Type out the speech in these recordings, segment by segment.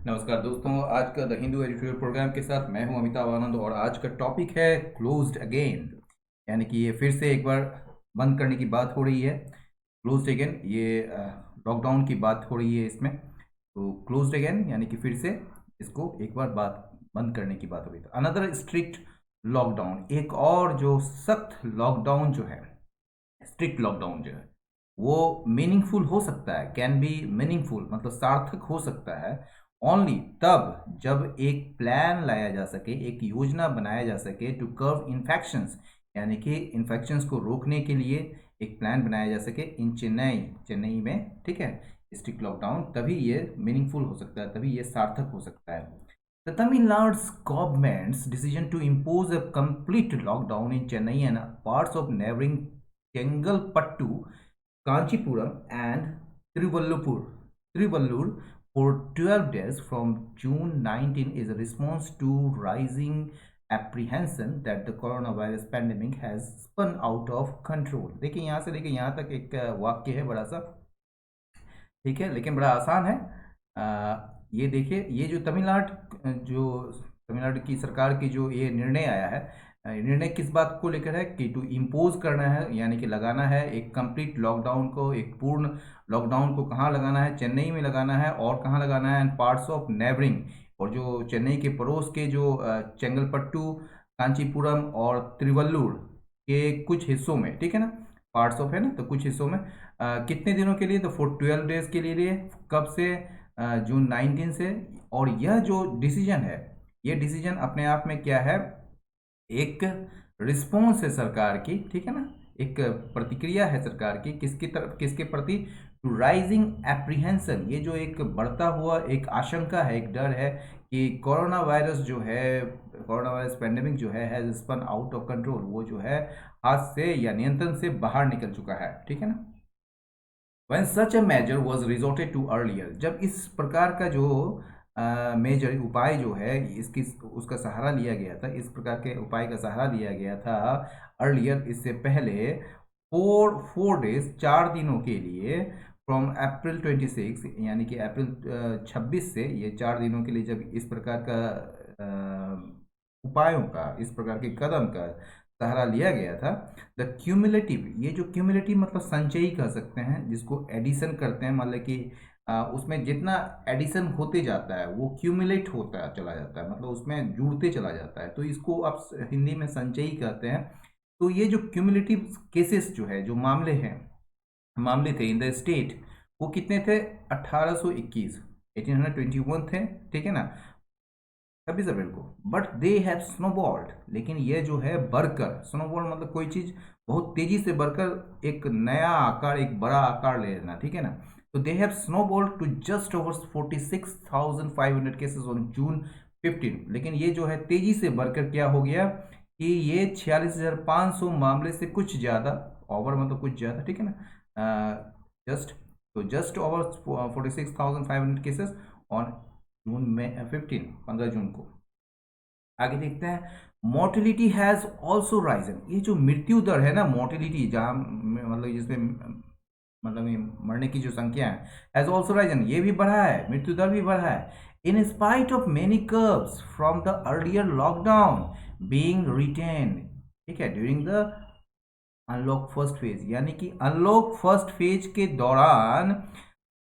नमस्कार दोस्तों, आज का द हिंदू एडिटोरियल प्रोग्राम के साथ मैं हूं अमिताभ आनंद और आज का टॉपिक है क्लोज्ड अगेन। यानी कि ये फिर से एक बार बंद करने की बात हो रही है। क्लोज्ड अगेन, ये लॉकडाउन की बात हो रही है इसमें। तो क्लोज्ड अगेन यानी कि फिर से इसको एक बार बात बंद करने की बात हो रही है। अनदर स्ट्रिक्ट लॉकडाउन, एक और जो सख्त लॉकडाउन जो है, स्ट्रिक्ट लॉकडाउन जो है वो मीनिंगफुल हो सकता है, कैन बी मीनिंगफुल मतलब सार्थक हो सकता है ओनली तब जब एक प्लान लाया जा सके, एक योजना बनाया जा सके टू कर्व इन्फेक्शंस, यानी कि इन्फेक्शंस को रोकने के लिए एक प्लान बनाया जा सके इन चेन्नई में। ठीक है, स्ट्रिक्ट लॉकडाउन तभी ये मीनिंगफुल हो सकता है, तभी ये सार्थक हो सकता है। The Tamil Nadu's government's decision to impose a complete lockdown in Chennai and parts of neighboring Chengalpattu, Kanchipuram, and Trivallur for 12 days from June 19 is a response to rising apprehension that the coronavirus pandemic has spun out of control। देखिए यहाँ से लेके यहाँ तक एक वाक्य है बड़ा सा, ठीक है, लेकिन बड़ा आसान है। ये देखिए, ये जो तमिलनाडु की सरकार की जो ये निर्णय आया है, निर्णय किस बात को लेकर है कि टू इम्पोज करना है, यानी कि लगाना है एक कंप्लीट लॉकडाउन को, एक पूर्ण लॉकडाउन को कहाँ लगाना है, चेन्नई में लगाना है। और कहाँ लगाना है, एंड पार्ट्स ऑफ नेबरिंग, और जो चेन्नई के पड़ोस के जो चेंगलपट्टू, कांचीपुरम और तिरुवल्लुर के कुछ हिस्सों में, ठीक है ना, पार्ट्स ऑफ है ना, तो कुछ हिस्सों में कितने दिनों के लिए, तो फॉर 12 डेज के लिए। कब से, जून 19 से। और यह जो डिसीजन है, ये डिसीजन अपने आप में क्या है, एक रिस्पॉन्स है सरकार की, ठीक है ना, एक प्रतिक्रिया है सरकार की किसकी तरफ, किसके प्रति, टू राइजिंग एप्रीहेंशन, ये जो एक बढ़ता हुआ एक आशंका है, एक डर है कि कोरोना वायरस जो है, कोरोना वायरस पेंडेमिक जो है has spun out of control, वो जो है हाथ से या नियंत्रण से बाहर निकल चुका है, ठीक है ना। When such a measure was resorted to earlier, जब इस प्रकार का जो मेजर उपाय जो है इसकी उसका सहारा लिया गया था, इस प्रकार के उपाय का सहारा लिया गया था अर्लियर, इससे पहले, फोर डेज, 4 दिनों के लिए, फ्रॉम अप्रैल 26, यानी कि अप्रैल 26 से, ये 4 दिनों के लिए जब इस प्रकार का उपायों का, इस प्रकार के कदम का सहारा लिया गया था। द क्यूमुलेटिव, ये जो क्यूमुलेटिव मतलब संचयी कह सकते हैं, जिसको एडिशन करते हैं, मतलब कि उसमें जितना एडिशन होते जाता है वो क्यूमुलेट होता चला जाता है, मतलब उसमें जुड़ते चला जाता है, तो इसको आप हिंदी में संचयी कहते हैं। तो ये जो क्यूमुलेटिव केसेस जो है, जो मामले थे इन द स्टेट, वो कितने थे, 1821, 1821 थे, ठीक है ना, 26 अप्रैल को। बट दे हैव स्नोबॉल्ड, लेकिन ये जो है बढ़कर, स्नोबॉल मतलब कोई चीज बहुत तेजी से बढ़कर एक नया आकार, एक बड़ा आकार ले लेना, ठीक है ना। तो they have snowballed to just over 46,500 cases on June 15, लेकिन ये जो है तेजी से बढ़कर क्या हो गया कि ये 46,500 मामले से कुछ ज्यादा, ओवर मतलब कुछ ज्यादा, ठीक है ना, जस्ट, तो जस्ट ओवर 46,500 केसेस ऑन जून में 15 जून को। आगे देखते हैं, मोर्टिलिटी हैज ऑल्सो राइजन, ये जो मृत्यु दर है ना, मोर्टिलिटी जहाँ मतलब जिसमें मतलब ये मरने की जो संख्या है, हैज ऑल्सो राइजन, ये भी बढ़ा है, मृत्यु दर भी बढ़ा है। In spite of many curbs from the earlier lockdown being retained, ठीक है, during the unlock first phase, यानी कि अनलॉक फर्स्ट फेज के दौरान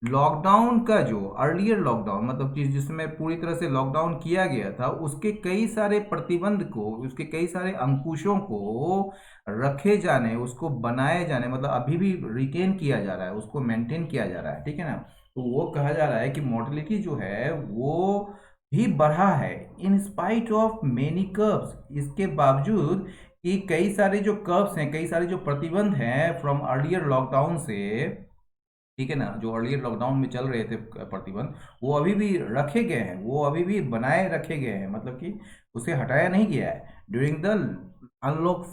लॉकडाउन का जो अर्लियर लॉकडाउन मतलब कि जिसमें पूरी तरह से लॉकडाउन किया गया था, उसके कई सारे प्रतिबंध को, उसके कई सारे अंकुशों को रखे जाने, उसको बनाए जाने, मतलब अभी भी रिटेन किया जा रहा है, उसको मेंटेन किया जा रहा है, ठीक है ना। तो वो कहा जा रहा है कि मोर्टिलिटी जो है वो भी बढ़ा है in spite of many curves, इसके बावजूद कि कई सारे जो कर्व्स हैं, कई सारे जो प्रतिबंध हैं फ्रॉम अर्लियर लॉकडाउन से, ठीक है ना, जो अर्लियर लॉकडाउन में चल रहे थे प्रतिबंध, वो अभी भी रखे गए हैं, वो अभी भी बनाए रखे गए हैं, मतलब कि उसे हटाया नहीं गया है during the unlock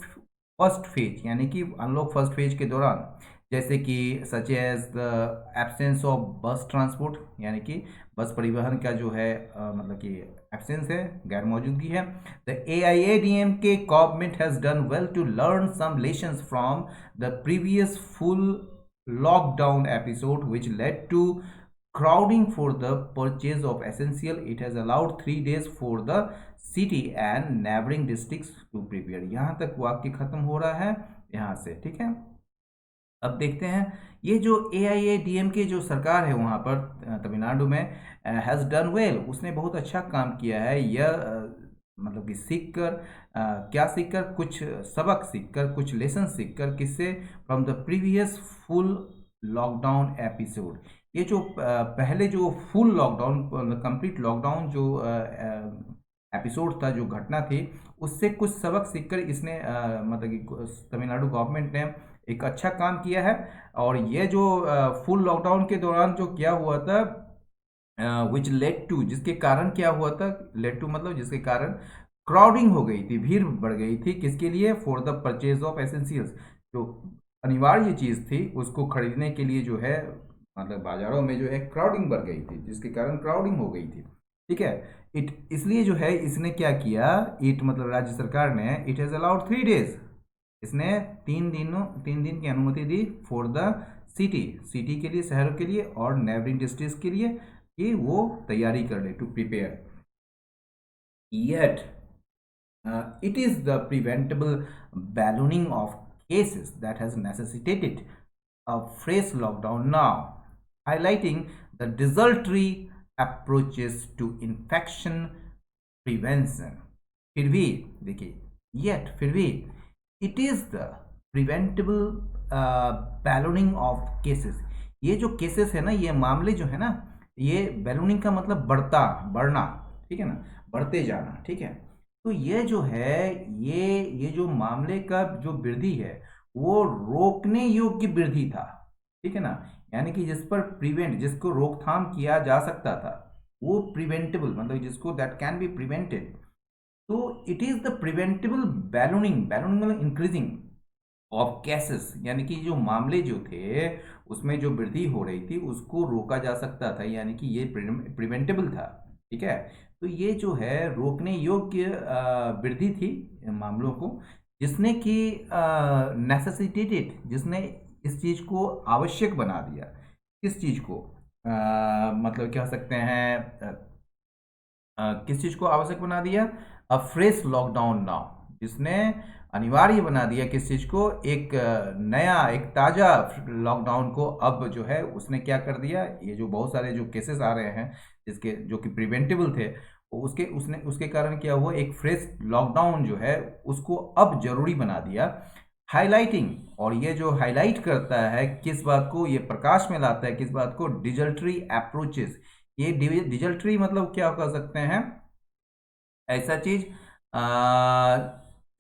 first phase, यानी कि अनलॉक फर्स्ट फेज के दौरान, जैसे कि such as the absence of bus transport, यानी कि बस परिवहन का जो है मतलब कि एब्सेंस है, गैर मौजूदगी है। The AIADMK government has done well to learn some lessons from the previous full lockdown episode which led to crowding for the purchase of essential. It has allowed 3 days for the city and neighboring districts to prepare. यहाँ तक वाक्य खत्म हो रहा है यहाँ से, ठीक है। अब देखते हैं ये जो AIADMK जो सरकार है वहाँ पर तमिलनाडु में, हैज़ डन वेल, उसने बहुत अच्छा काम किया है। यह मतलब कि सीख कर क्या सीख कर, कुछ सबक सीख कर, कुछ लेसन सीख कर, किससे, from the previous full lockdown episode. ये जो पहले जो फुल लॉकडाउन, कंप्लीट लॉकडाउन जो एपिसोड था, जो घटना थी, उससे कुछ सबक सीखकर इसने मतलब कि तमिलनाडु गवर्नमेंट ने एक अच्छा काम किया है। और ये जो फुल लॉकडाउन के दौरान जो क्या हुआ था, विच लेड टू, जिसके कारण क्या हुआ था, लेड टू मतलब जिसके कारण क्राउडिंग हो गई थी, भीड़ बढ़ गई थी, किसके लिए, for the purchase of essentials, जो अनिवार्य चीज थी उसको खरीदने के लिए जो है, मतलब बाजारों में जो है क्राउडिंग बढ़ गई थी, जिसके कारण क्राउडिंग हो गई थी, ठीक है। इट इसलिए जो है इसने क्या किया, इट मतलब राज्य सरकार ने, इट हैज अलाउड 3 days, इसने 3 दिन की अनुमति दी फॉर द सिटी के लिए, शहरों के लिए, और नेबरिंग डिस्ट्रिक्ट्स के लिए, कि वो तैयारी कर ले, to prepare. Yet it is the preventable ballooning of cases that has necessitated a fresh lockdown now, highlighting the desultory approaches to infection prevention. फिर भी देखिए, yet फिर भी it is the preventable ballooning of cases, ये जो cases है ना, ये मामले जो है ना, ये बैलूनिंग का मतलब बढ़ना, ठीक है ना, बढ़ते जाना, ठीक है। तो ये जो है, ये जो मामले का जो वृद्धि है, वो रोकने योग्य वृद्धि था, ठीक है ना, यानी कि जिस पर जिसको रोकथाम किया जा सकता था, वो प्रिवेंटेबल मतलब जिसको दैट कैन बी प्रिवेंटेड। तो it is the preventable ballooning मतलब इंक्रीजिंग ऑफ केसेस, यानी कि जो मामले जो थे उसमें जो वृद्धि हो रही थी उसको रोका जा सकता था, यानी कि ये प्रिवेंटेबल था, ठीक है। तो ये जो है रोकने योग्य वृद्धि थी मामलों को, जिसने कि नेसेसिटेटेड, जिसने इस चीज को आवश्यक बना दिया, किस चीज को, मतलब कह सकते हैं किस चीज को आवश्यक बना दिया, अ फ्रेश लॉकडाउन नाउ, जिसने अनिवार्य बना दिया किस चीज को, एक नया, एक ताजा लॉकडाउन को। अब जो है उसने क्या कर दिया, ये जो बहुत सारे जो केसेस आ रहे हैं जिसके जो कि प्रिवेंटेबल थे, उसके कारण क्या हुआ, एक फ्रेश लॉकडाउन जो है उसको अब जरूरी बना दिया। हाईलाइटिंग, और ये जो हाईलाइट करता है किस बात को, ये प्रकाश में लाता है किस बात को, डिजिटरी अप्रोचेस। ये डिजिटरी मतलब क्या कर सकते हैं, ऐसा चीज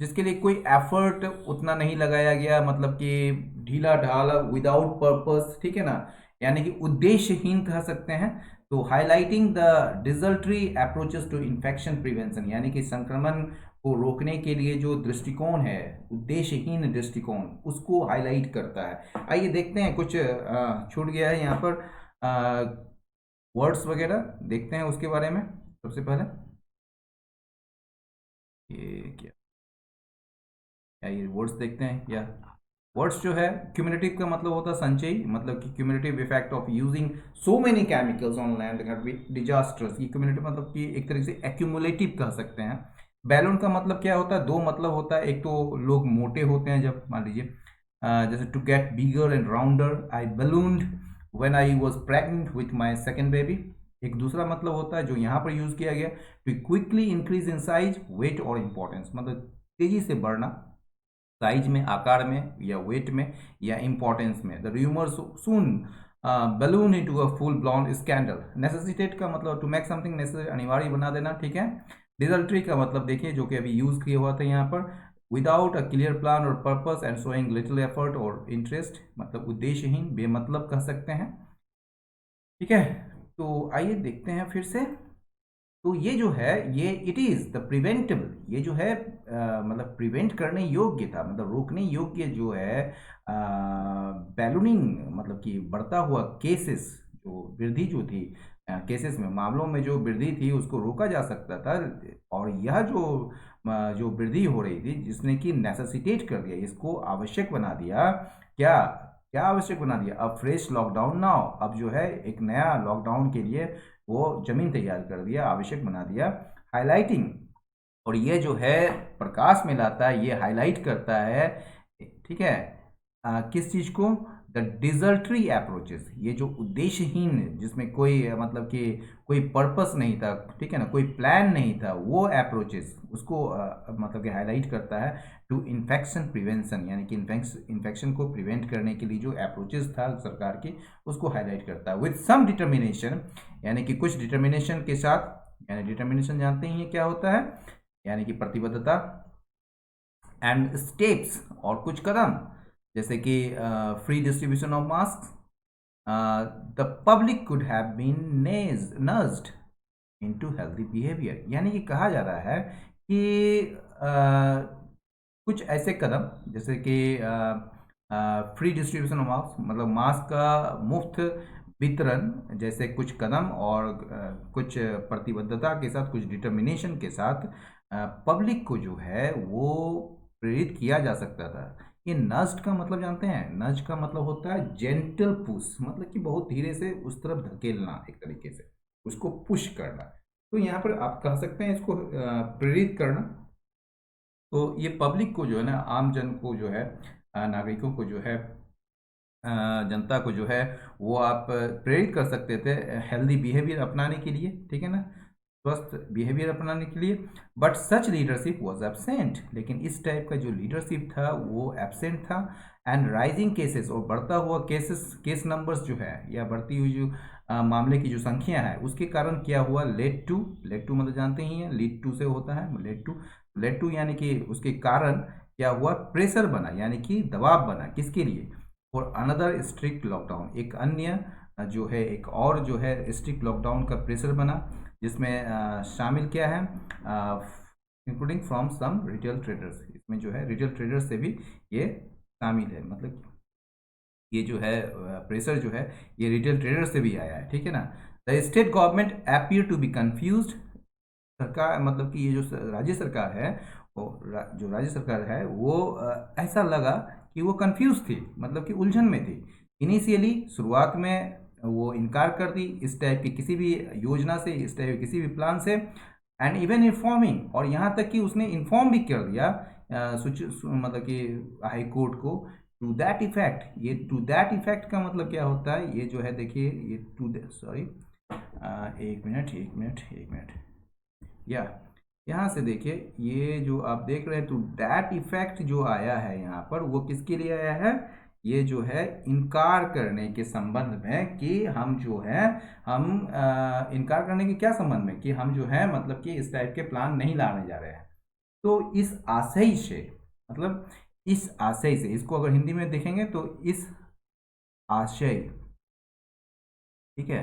जिसके लिए कोई एफर्ट उतना नहीं लगाया गया, मतलब कि ढीला ढाला, विदाउट पर्पस, ठीक है ना, यानी कि उद्देश्यहीन कह सकते हैं। तो highlighting the dietary approaches to infection prevention, यानी कि संक्रमण को रोकने के लिए जो दृष्टिकोण है, उद्देश्यहीन दृष्टिकोण, उसको हाईलाइट करता है। आइए देखते हैं, कुछ छूट गया है यहाँ पर वर्ड्स वगैरह, देखते हैं उसके बारे में। सबसे पहले ये क्या, ये वर्ड्स देखते हैं। या वर्ड्स जो है, क्यूमुलेटिव का मतलब होता है संचयी, मतलब कि cumulative effect of using so many chemicals on land can be disasters. ये क्यूमुलेटिव मतलब कि एक तरह से एक्यूमुलेटिव कह सकते हैं। बैलून का मतलब क्या होता है, दो मतलब होता है, एक तो लोग मोटे होते हैं जब, मान लीजिए जैसे to get bigger and rounder, I ballooned when I was pregnant with my second baby. एक दूसरा मतलब होता है जो यहाँ पर यूज किया गया, to quickly increase in size, weight और इंपॉर्टेंस, मतलब तेजी से बढ़ना, साइज में, आकार में, या वेट में, या इंपॉर्टेंस में। The rumour soon balloon into a full blown scandal. Necessitate का मतलब टू मेक समथिंग नेसेसरी, अनिवार्य बना देना, ठीक है। डिजल्ट्री का मतलब देखिए, जो कि अभी यूज किया हुआ था यहाँ पर, विदाउट अ क्लियर प्लान और purpose and showing little effort और इंटरेस्ट, मतलब उद्देश्यहीन, बेमतलब कह सकते हैं, ठीक है। तो आइए देखते हैं फिर से। तो ये जो है, ये इट इज द प्रिवेंटेबल, ये जो है मतलब प्रिवेंट करने योग्य था, मतलब रोकने योग्य जो है बैलूनिंग, मतलब कि बढ़ता हुआ केसेस, जो वृद्धि जो थी केसेस में, मामलों में जो वृद्धि थी उसको रोका जा सकता था। और यह जो वृद्धि हो रही थी, जिसने कि नेसेसिटेट कर दिया, इसको आवश्यक बना दिया, क्या, क्या आवश्यक बना दिया? अब फ्रेश लॉकडाउन नाउ, अब जो है एक नया लॉकडाउन के लिए वो जमीन तैयार कर दिया, आवश्यक बना दिया। हाईलाइटिंग, और ये जो है प्रकाश में लाता है, ये हाईलाइट करता है, ठीक है, किस चीज को? द डिजर्टरी अप्रोचेस, ये जो उद्देश्यहीन, जिसमें कोई मतलब कि कोई पर्पस नहीं था, ठीक है ना, कोई प्लान नहीं था, वो अप्रोचेस उसको मतलब कि हाईलाइट करता है। टू इन्फेक्शन प्रिवेंशन, यानी कि इन्फेक्शन को प्रिवेंट करने के लिए जो अप्रोचेस था सरकार की, उसको हाईलाइट करता है। विथ सम डिटर्मिनेशन, यानी कि कुछ डिटर्मिनेशन के साथ, यानी डिटर्मिनेशन जानते ही है क्या होता है, यानी कि प्रतिबद्धता। एंड स्टेप्स, और कुछ कदम, जैसे कि free distribution of mask, the public could have been nursed into healthy behaviour, यानी कि कहा जा रहा है कि कुछ ऐसे कदम, जैसे कि फ्री डिस्ट्रीब्यूशन ऑफ मास्क, मतलब मास्क का मुफ्त वितरण, जैसे कुछ कदम, और कुछ प्रतिबद्धता के साथ, कुछ डिटर्मिनेशन के साथ पब्लिक को जो है वो प्रेरित किया जा सकता था। ये नस्ट का मतलब जानते हैं? नस्ट का मतलब होता है जेंटल पुश, मतलब कि बहुत धीरे से उस तरफ धकेलना, एक तरीके से उसको पुश करना। तो यहाँ पर आप कह सकते हैं इसको प्रेरित करना। तो ये पब्लिक को जो है ना, आम जन को जो है, नागरिकों को जो है, जनता को जो है वो आप प्रेरित कर सकते थे हेल्दी बिहेवियर अपनाने के लिए, ठीक है ना, स्वस्थ बिहेवियर अपनाने के लिए। But such leadership was absent, लेकिन इस टाइप का जो लीडरशिप था वो एब्सेंट था। एंड राइजिंग केसेस, और बढ़ता हुआ केस नंबर्स जो है, या बढ़ती हुई जो मामले की जो संख्या है, उसके कारण क्या हुआ? लेट टू मतलब जानते ही हैं, लीड टू से होता है, लेट टू यानी कि उसके कारण क्या हुआ? प्रेशर बना, यानी कि दबाव बना, किसके लिए? और अनदर स्ट्रिक्ट लॉकडाउन, एक अन्य जो है, एक और जो है स्ट्रिक्ट लॉकडाउन का प्रेशर बना, जिसमें शामिल क्या है? Including from some retail traders, इसमें जो है रिटेल ट्रेडर्स से भी ये शामिल है, मतलब ये जो है प्रेशर जो है ये रिटेल ट्रेडर से भी आया है, ठीक है ना। The state government appear to be confuse, सरकार मतलब कि ये जो राज्य सरकार है, वो जो राज्य सरकार है वो ऐसा लगा कि वो कंफ्यूज थी, मतलब कि उलझन में थी। इनिशियली, शुरुआत में वो इनकार कर दी इस टाइप की किसी भी योजना से, इस टाइप की किसी भी प्लान से। एंड इवन इन्फॉर्मिंग, और यहाँ तक कि उसने इन्फॉर्म भी कर दिया मतलब कि हाई कोर्ट को, टू दैट इफेक्ट। ये टू दैट इफेक्ट का मतलब क्या होता है? ये जो है देखिए, ये सॉरी, एक मिनट, या यहाँ से देखिए, ये जो आप देख रहे हैं टू दैट इफेक्ट जो आया है यहाँ पर, वो किसके लिए आया है? ये जो है इनकार करने के संबंध में, कि हम जो है, हम इनकार करने के क्या संबंध में, कि हम जो है मतलब कि इस टाइप के प्लान नहीं लाने जा रहे हैं। तो इस आशय से, मतलब इस आशय से, इसको अगर हिंदी में देखेंगे तो इस आशय, ठीक है,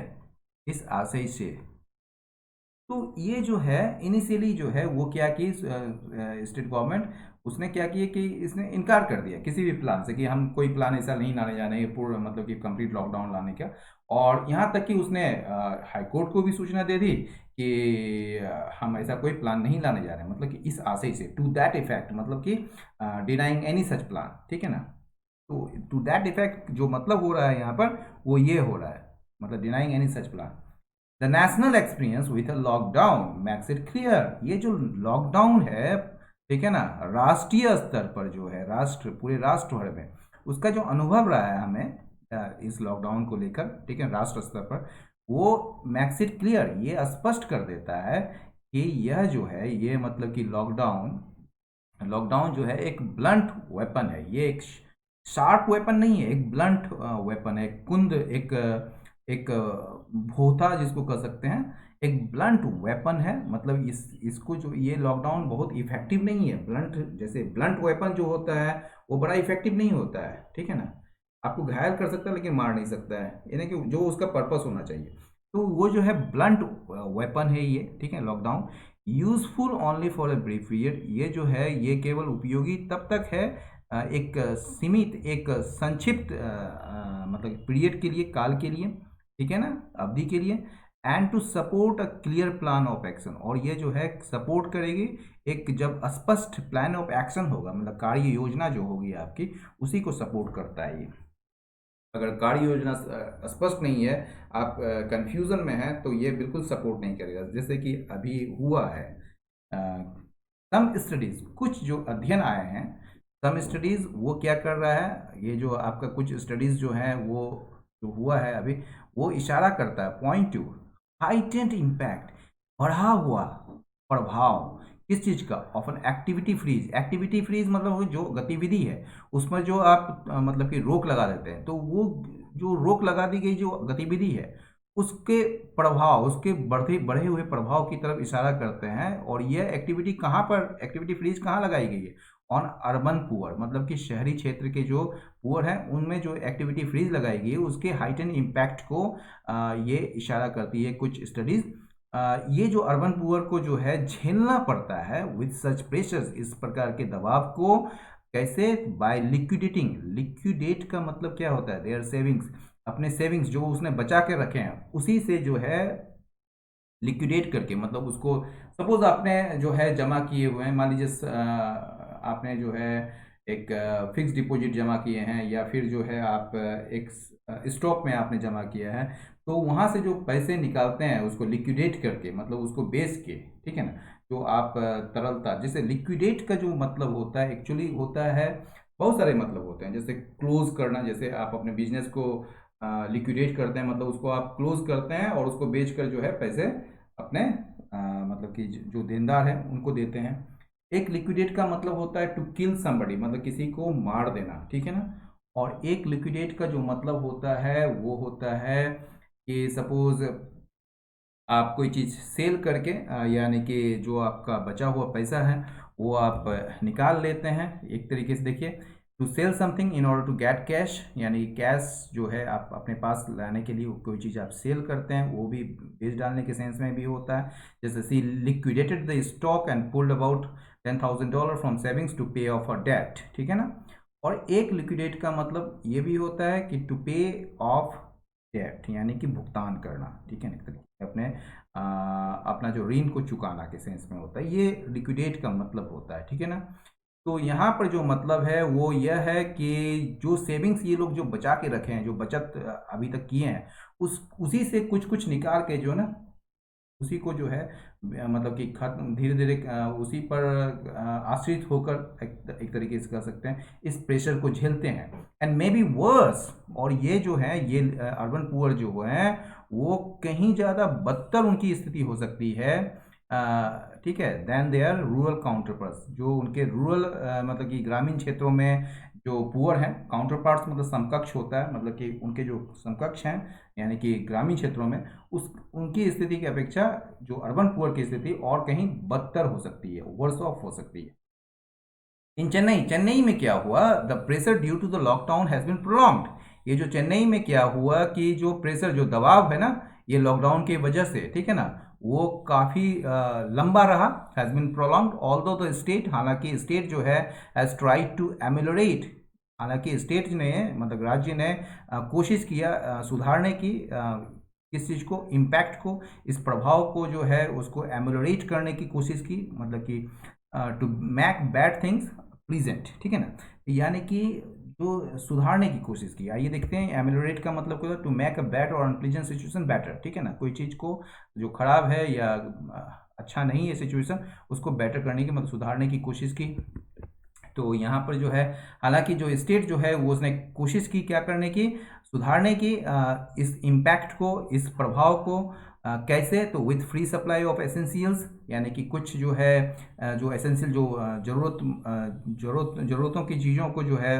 इस आशय से। तो ये जो है इनिशियली जो है वो क्या की स्टेट गवर्नमेंट, उसने क्या किया कि इसने इनकार कर दिया किसी भी प्लान से, कि हम कोई प्लान ऐसा नहीं लाने जा रहे हैं पूर्ण मतलब कि कंप्लीट लॉकडाउन लाने का। और यहाँ तक कि उसने हाई कोर्ट को भी सूचना दे दी कि हम ऐसा कोई प्लान नहीं लाने जा रहे हैं, मतलब कि इस आशय से, टू दैट इफेक्ट, मतलब कि डिनाइंग एनी सच प्लान, ठीक है ना। तो टू दैट इफेक्ट जो मतलब हो रहा है यहाँ पर, वो ये हो रहा है, मतलब denying any such plan. The national experience with a lockdown makes it clear, ये जो लॉकडाउन है, ठीक है ना, राष्ट्रीय स्तर पर जो है, पूरे राष्ट्र भर में उसका जो अनुभव रहा है हमें इस लॉकडाउन को लेकर, ठीक है, राष्ट्र स्तर पर, वो मैक्स इट क्लियर, ये स्पष्ट कर देता है कि यह जो है, ये मतलब कि लॉकडाउन लॉकडाउन जो है एक ब्लंट वेपन है, ये एक शार्प वेपन नहीं है, एक ब्लंट वेपन है, एक भोथा जिसको कह सकते हैं, एक ब्लंट वेपन है। मतलब इसको जो, ये लॉकडाउन बहुत इफेक्टिव नहीं है। ब्लंट, जैसे ब्लंट वेपन जो होता है वो बड़ा इफेक्टिव नहीं होता है, ठीक है ना, आपको घायल कर सकता है लेकिन मार नहीं सकता है, यानी कि जो उसका पर्पस होना चाहिए। तो वो जो है ब्लंट वेपन है ये, ठीक है, lockdown. Useful only for a brief period, ये जो है ये केवल उपयोगी तब तक है एक सीमित, एक संक्षिप्त मतलब पीरियड के लिए, काल के लिए, ठीक है ना, अवधि के लिए। And to support a clear plan of action, और ये जो है सपोर्ट करेगी एक, जब स्पष्ट प्लान ऑफ एक्शन होगा, मतलब कार्य योजना जो होगी आपकी, उसी को सपोर्ट करता है ये। अगर कार्य योजना स्पष्ट नहीं है, आप कंफ्यूजन में हैं, तो ये बिल्कुल सपोर्ट नहीं करेगा, जैसे कि अभी हुआ है। सम स्टडीज, कुछ जो अध्ययन आए हैं, सम स्टडीज वो क्या कर रहा है, ये जो आपका कुछ स्टडीज जो है वो जो हुआ है अभी, वो इशारा करता है, पॉइंट टू हाइटेंड इम्पैक्ट, बढ़ा हुआ प्रभाव किस चीज का, of an activity freeze. Activity freeze मतलब वो जो गतिविधि है उसमें जो आप मतलब कि रोक लगा देते हैं, तो वो जो रोक लगा दी गई जो गतिविधि है उसके प्रभाव, उसके बढ़े बढ़े हुए प्रभाव की तरफ इशारा करते हैं। और यह एक्टिविटी कहाँ पर, एक्टिविटी फ्रीज कहाँ लगाई गई है, ऑन अर्बन पुअर, मतलब कि शहरी क्षेत्र के जो पुअर हैं उनमें जो एक्टिविटी फ्रीज लगाई गई है उसके हाइटन इम्पैक्ट को ये इशारा करती है कुछ स्टडीज। ये जो अर्बन पुअर को जो है झेलना पड़ता है विद सच प्रेशर्स, इस प्रकार के दबाव को कैसे, बाय लिक्विडेटिंग। लिक्विडेट का मतलब क्या होता है, देयर सेविंग्स, अपने सेविंग्स जो उसने बचा के रखे हैं उसी से जो है लिक्विडेट करके, मतलब उसको सपोज आपने जो है जमा किए हुए हैं, मान लीजिए आपने जो है एक फिक्स डिपॉजिट जमा किए हैं, या फिर जो है आप एक स्टॉक में आपने जमा किया है, तो वहां से जो पैसे निकालते हैं उसको लिक्विडेट करके, मतलब उसको बेच के, ठीक है ना, जो आप तरलता, जैसे लिक्विडेट का जो मतलब होता है एक्चुअली होता है, बहुत सारे मतलब होते हैं, जैसे क्लोज करना, जैसे आप अपने बिजनेस को लिक्विडेट करते हैं, मतलब उसको आप क्लोज करते हैं और उसको बेचकर जो है पैसे अपने मतलब कि जो देनदार हैं उनको देते हैं। एक लिक्विडेट का मतलब होता है टू किल समबडी, मतलब किसी को मार देना, ठीक है ना। और एक लिक्विडेट का जो मतलब होता है वो होता है कि सपोज आप कोई चीज़ सेल करके यानी कि जो आपका बचा हुआ पैसा है वो आप निकाल लेते हैं, एक तरीके से देखिए, to sell something in order to get cash, यानी कैश जो है आप अपने पास लाने के लिए कोई चीज़ आप सेल करते हैं, वो भी बेच डालने के सेंस में भी होता है। जैसे she liquidated the stock and pulled about $10,000 from savings to pay off a debt, ठीक है ना। और एक लिक्विडेट का मतलब ये भी होता है कि टू पे ऑफ डेट, यानी कि भुगतान करना, ठीक है ना, एक तरीके से अपने अपना जो ऋण को चुकाना के सेंस में होता है, ये लिक्विडेट का मतलब होता है, ठीक है ना। तो यहाँ पर जो मतलब है वो यह है कि जो सेविंग्स ये लोग जो बचा के रखे हैं, जो बचत अभी तक किए हैं, उस उसी से कुछ कुछ निकाल के जो ना उसी को जो है मतलब कि खत्म धीरे धीरे उसी पर आश्रित होकर एक तरीके से कह सकते हैं इस प्रेशर को झेलते हैं, एंड मे बी वर्स। और ये जो है ये अर्बन पुअर जो है वो कहीं ज़्यादा बदतर उनकी स्थिति हो सकती है, ठीक है, देन देयर रूरल काउंटरपार्ट्स, जो उनके रूरल मतलब कि ग्रामीण क्षेत्रों में जो पुअर हैं, काउंटर पार्ट्स मतलब समकक्ष होता है, मतलब कि उनके जो समकक्ष हैं यानी कि ग्रामीण क्षेत्रों में, उस उनकी स्थिति की अपेक्षा जो अर्बन पुअर की स्थिति और कहीं बदतर हो सकती है, वर्स ऑफ हो सकती है। इन चेन्नई, चेन्नई में क्या हुआ, the pressure due to the lockdown has been prolonged. ये जो चेन्नई में क्या हुआ कि जो प्रेशर, जो दबाव है ना, ये लॉकडाउन की वजह से, ठीक है ना, वो काफ़ी लंबा रहा, has been prolonged although the state, हालांकि स्टेट जो है हैज़ ट्राइड टू एमुलरेट, हालांकि स्टेट ने मतलब राज्य ने कोशिश किया सुधारने की, किस चीज़ को, इम्पैक्ट को, इस प्रभाव को जो है उसको एमुलरेट करने की कोशिश की, मतलब कि to make bad things pleasant, ठीक है ना, यानी कि जो सुधारने की कोशिश की। आइए देखते हैं एमेलोरेट का मतलब क्या होता है, टू मेक अ बैड और अनप्लीजेंट सिचुएशन बेटर, ठीक है ना, कोई चीज़ को जो खराब है या अच्छा नहीं है सिचुएशन, उसको बेटर करने की मतलब सुधारने की कोशिश की। तो यहाँ पर जो है हालांकि जो स्टेट जो है वो उसने कोशिश की क्या करने की, सुधारने की इस इम्पैक्ट को, इस प्रभाव को, कैसे, तो with free supply of essentials, यानी कि कुछ जो है जो एसेंशियल जो ज़रूरतों की चीज़ों को जो है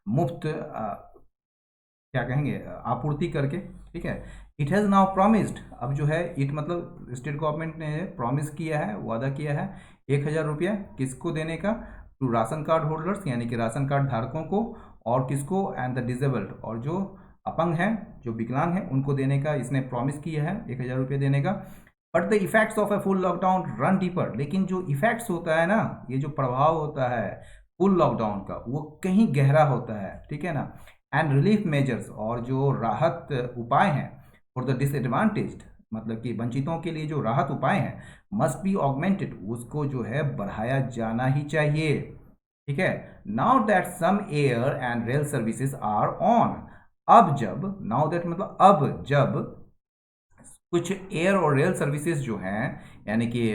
मुफ्त क्या कहेंगे आपूर्ति करके, ठीक है। इट हैज़ नाउ प्रॉमिस्ड, अब जो है इट मतलब स्टेट गवर्नमेंट ने प्रॉमिस किया है, वादा किया है 1,000 रुपया किसको देने का, टू राशन कार्ड होल्डर्स, यानी कि राशन कार्ड धारकों को, और किसको, एंड द डिजेबल्ड, और जो अपंग हैं, जो विकलांग हैं, उनको देने का इसने प्रॉमिस किया है 1,000 रुपये देने का। But the effects of a full lockdown run deeper, लेकिन जो इफेक्ट्स होता है ना, ये जो प्रभाव होता है फुल लॉकडाउन का वो कहीं गहरा होता है, ठीक है ना। एंड रिलीफ मेजर्स, और जो राहत उपाय हैं फॉर द डिसएडवांटेज्ड, मतलब कि वंचितों के लिए जो राहत उपाय हैं, मस्ट बी ऑगमेंटेड, उसको जो है बढ़ाया जाना ही चाहिए, ठीक है। Now that some air and rail services are on, अब जब, नाउ दैट मतलब अब जब कुछ एयर और रेल सर्विसेज जो हैं, यानी कि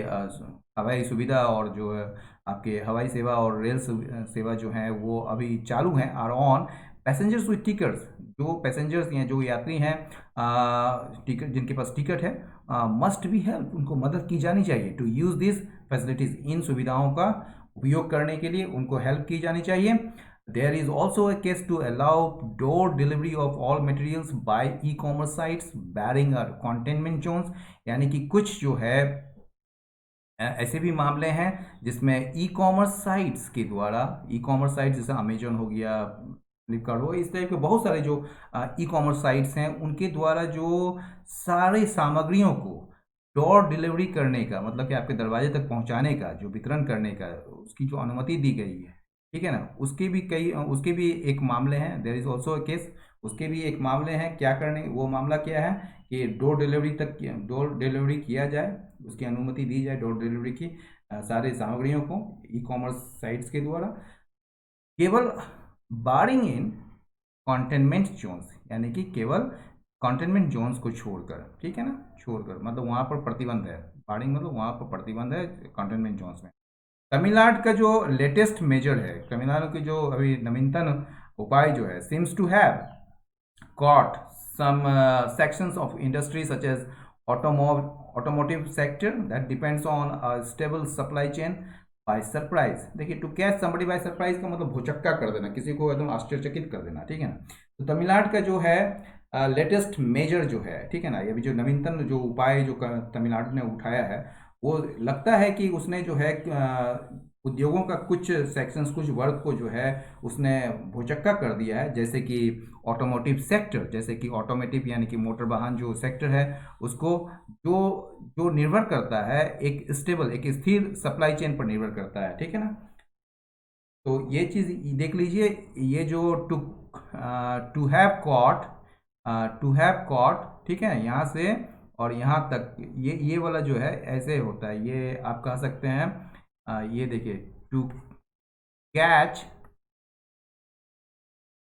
हवाई सुविधा और जो है आपके हवाई सेवा और रेल सेवा जो हैं वो अभी चालू हैं, are on, passengers with tickets, जो पैसेंजर्स हैं, जो यात्री हैं, टिकट जिनके पास टिकट है, मस्ट बी हेल्प, उनको मदद की जानी चाहिए टू यूज़ दिस फैसिलिटीज़, इन सुविधाओं का उपयोग करने के लिए उनको हेल्प की जानी चाहिए। There is also a case to allow door delivery of all materials by e-commerce sites barring a containment zones, यानी कि कुछ जो है ऐसे भी मामले हैं जिसमें ई कॉमर्स साइट्स के द्वारा, ई कॉमर्स साइट्स जैसे अमेजोन हो गया, फ्लिपकार्ट हो, इस टाइप के बहुत सारे जो ई कॉमर्स साइट्स हैं उनके द्वारा जो सारे सामग्रियों को डोर डिलीवरी करने का, मतलब कि आपके दरवाजे तक पहुंचाने का, जो वितरण करने का, उसकी जो अनुमति दी गई है, ठीक है ना, उसके भी एक मामले हैं, there is also a case, उसके भी एक मामले हैं, क्या करने, वो मामला क्या है कि डोर डिलीवरी किया जाए, उसकी अनुमति दी जाए डोर डिलीवरी की सारे सामग्रियों को ई कॉमर्स साइट्स के द्वारा, केवल बारिंग इन कंटेनमेंट जोन्स, यानी कि केवल कंटेनमेंट जोन्स को छोड़कर, ठीक है ना, छोड़कर, मतलब वहाँ पर प्रतिबंध है, बारिंग मतलब वहाँ पर प्रतिबंध है कंटेनमेंट जोन्स में। तमिलनाडु का जो लेटेस्ट मेजर है, तमिलनाडु की जो अभी नवीनतम उपाय जो है, seems to have caught some sections of industry such as automotive sector that depends on a stable supply chain by surprise। देखिए, to catch somebody by surprise का मतलब भुचक्का कर देना, किसी को एकदम आश्चर्यचकित कर देना, ठीक है ना। तो तमिलनाडु का जो है लेटेस्ट मेजर जो है, ठीक है ना, ये भी जो नवीनतम जो उपाय जो तमिलनाडु ने उठाया है, वो लगता है कि उसने जो है उद्योगों का कुछ सेक्शंस, कुछ वर्ग को जो है उसने भुचक्का कर दिया है, जैसे कि ऑटोमोटिव सेक्टर, जैसे कि ऑटोमेटिव यानी कि मोटर वाहन जो सेक्टर है उसको, जो जो निर्भर करता है एक स्टेबल, एक स्थिर सप्लाई चेन पर निर्भर करता है, ठीक है ना। तो ये चीज़ देख लीजिए, ये जो to have caught, to have caught, ठीक है, यहाँ से और यहाँ तक, ये वाला जो है ऐसे होता है, ये आप कह सकते हैं, ये देखिए, to catch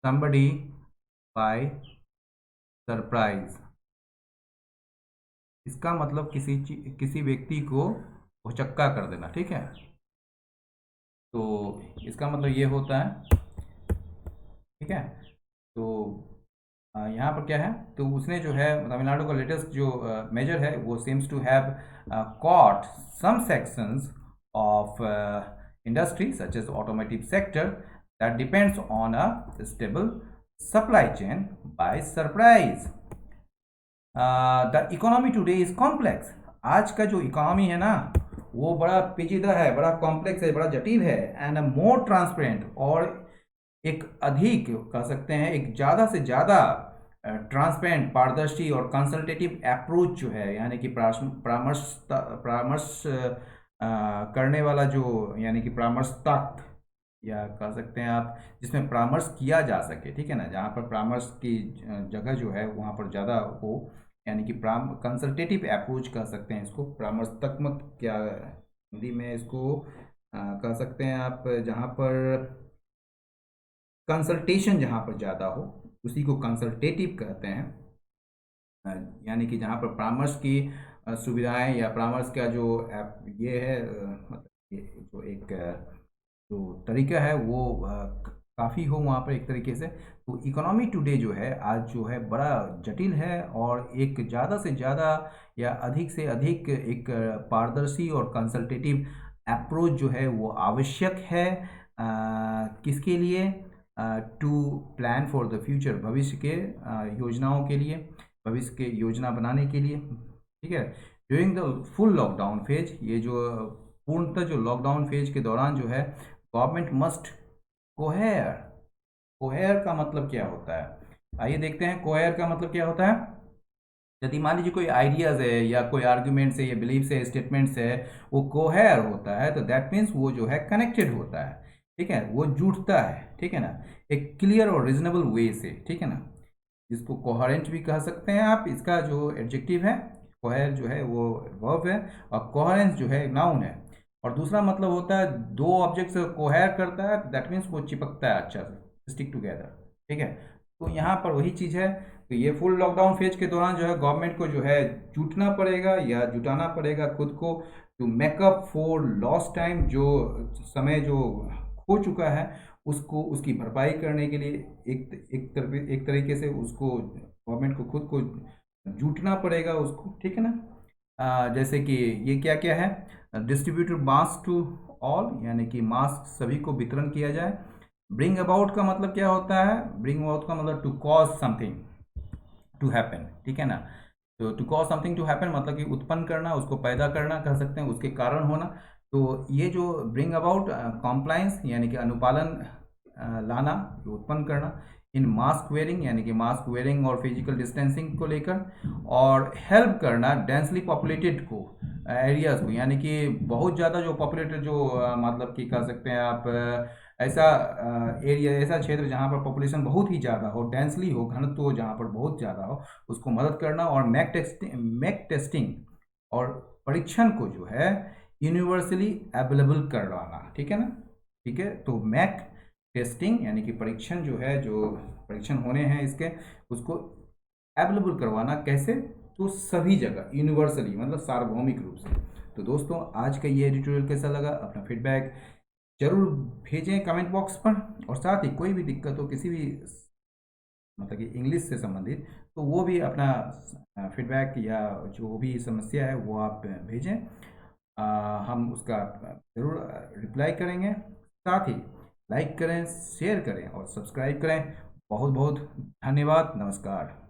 somebody by surprise, इसका मतलब किसी व्यक्ति को भौचक्का कर देना, ठीक है। तो इसका मतलब ये होता है, ठीक है। तो यहाँ पर क्या है, तो उसने जो है तमिलनाडु का लेटेस्ट जो मेजर है वो seems to have caught some sections of industry such as automotive sector that depends on a stable supply chain by surprise. The economy today is complex, आज का जो इकोनॉमी है ना वो बड़ा पेचीदा है, बड़ा कॉम्प्लेक्स है, बड़ा जटिल है, एंड मोर ट्रांसपेरेंट, और एक अधिक कह सकते हैं, एक ज़्यादा से ज़्यादा ट्रांसपेरेंट, पारदर्शी और कंसल्टेटिव अप्रोच जो है, यानी कि परामर्श करने वाला जो, यानी कि परामर्शतक, या कह सकते हैं आप, जिसमें परामर्श किया जा सके, ठीक है ना, जहाँ पर परामर्श की जगह जो है वहाँ पर ज़्यादा हो, यानी कि कंसल्टेटिव अप्रोच कह सकते हैं इसको, परामर्शात्मक, क्या हिंदी में इसको कह सकते हैं आप, जहाँ पर कंसल्टेशन जहाँ पर ज़्यादा हो उसी को कंसल्टेटिव कहते हैं। यानी कि जहाँ पर परामर्श की सुविधाएं या परामर्श का जो ये है, मतलब ये जो एक जो तरीका है वो काफ़ी हो वहाँ पर एक तरीके से। तो इकोनॉमी टुडे जो है आज जो है बड़ा जटिल है, और एक ज़्यादा से ज़्यादा या अधिक से अधिक एक पारदर्शी और कंसल्टेटिव अप्रोच जो है वो आवश्यक है। किसके लिए? To plan for the future, भविष्य के योजनाओं के लिए, भविष्य के योजना बनाने के लिए, ठीक है। During the full lockdown phase, ये जो पूर्णतः जो लॉकडाउन फेज के दौरान जो है गवर्नमेंट मस्ट कोहेयर, कोहेयर का मतलब क्या होता है, आइए देखते हैं कोहेयर का मतलब क्या होता है। यदि मान लीजिए कोई आइडियाज़ है या कोई आर्ग्यूमेंट्स है या बिलीव्स है, स्टेटमेंट्स है, वो कोहेयर होता है, तो दैट मीन्स वो जो है कनेक्टेड होता है, ठीक है, वो जुड़ता है, ठीक है ना, एक क्लियर और रीजनेबल वे से, ठीक है ना, जिसको कोहेरेंट भी कह सकते हैं आप। इसका जो एडजेक्टिव है, कोहेर जो है वो वर्ब है, और कोहेरेंस जो है नाउन है। और दूसरा मतलब होता है दो ऑब्जेक्ट्स कोहेर करता है, दैट मीन्स वो चिपकता है अच्छा से, स्टिक टुगेदर, ठीक है। तो यहाँ पर वही चीज़ है। तो ये फुल लॉकडाउन फेज के दौरान जो है गवर्नमेंट को जो है जुटना पड़ेगा या जुटाना पड़ेगा खुद को, to make up for lost time, जो समय जो खो चुका है उसको, उसकी भरपाई करने के लिए एक तरीके से उसको गवर्नमेंट को खुद को जुटना पड़ेगा उसको, ठीक है ना। जैसे कि ये क्या क्या है, डिस्ट्रीब्यूटेड मास्क टू ऑल, यानी कि मास्क सभी को वितरण किया जाए। ब्रिंग अबाउट का मतलब क्या होता है, ब्रिंग अबाउट का मतलब to cause something to happen, ठीक है ना। तो to cause something to happen मतलब कि उत्पन्न करना, उसको पैदा करना कह सकते हैं, उसके कारण होना। तो ये जो ब्रिंग अबाउट कॉम्प्लायंस यानी कि अनुपालन लाना, जो उत्पन्न करना इन मास्क वेयरिंग, यानी कि मास्क वेयरिंग और फिजिकल डिस्टेंसिंग को लेकर, और हेल्प करना डेंसली पॉपुलेटेड को एरियाज को, यानी कि बहुत ज़्यादा जो पॉपुलेटेड जो मतलब कि कह सकते हैं आप ऐसा एरिया, ऐसा क्षेत्र जहाँ पर पॉपुलेशन बहुत ही ज़्यादा हो, डेंसली हो, घनत्व हो जहाँ पर बहुत ज़्यादा हो, उसको मदद करना। और मैक टेस्टिंग और परीक्षण को जो है यूनिवर्सली अवेलेबल करवाना, ठीक है ना। ठीक है, तो मैक टेस्टिंग यानी कि परीक्षण जो है, जो परीक्षण होने हैं इसके, उसको अवेलेबल करवाना कैसे, तो सभी जगह यूनिवर्सली, मतलब सार्वभौमिक रूप से। तो दोस्तों आज का ये एडिटोरियल कैसा लगा, अपना फीडबैक जरूर भेजें कमेंट बॉक्स पर। और साथ ही कोई भी दिक्कत हो किसी भी मतलब कि इंग्लिश से संबंधित, तो वो भी अपना फीडबैक या जो भी समस्या है वो आप भेजें, हम उसका ज़रूर रिप्लाई करेंगे। साथ ही लाइक करें, शेयर करें और सब्सक्राइब करें। बहुत बहुत धन्यवाद, नमस्कार।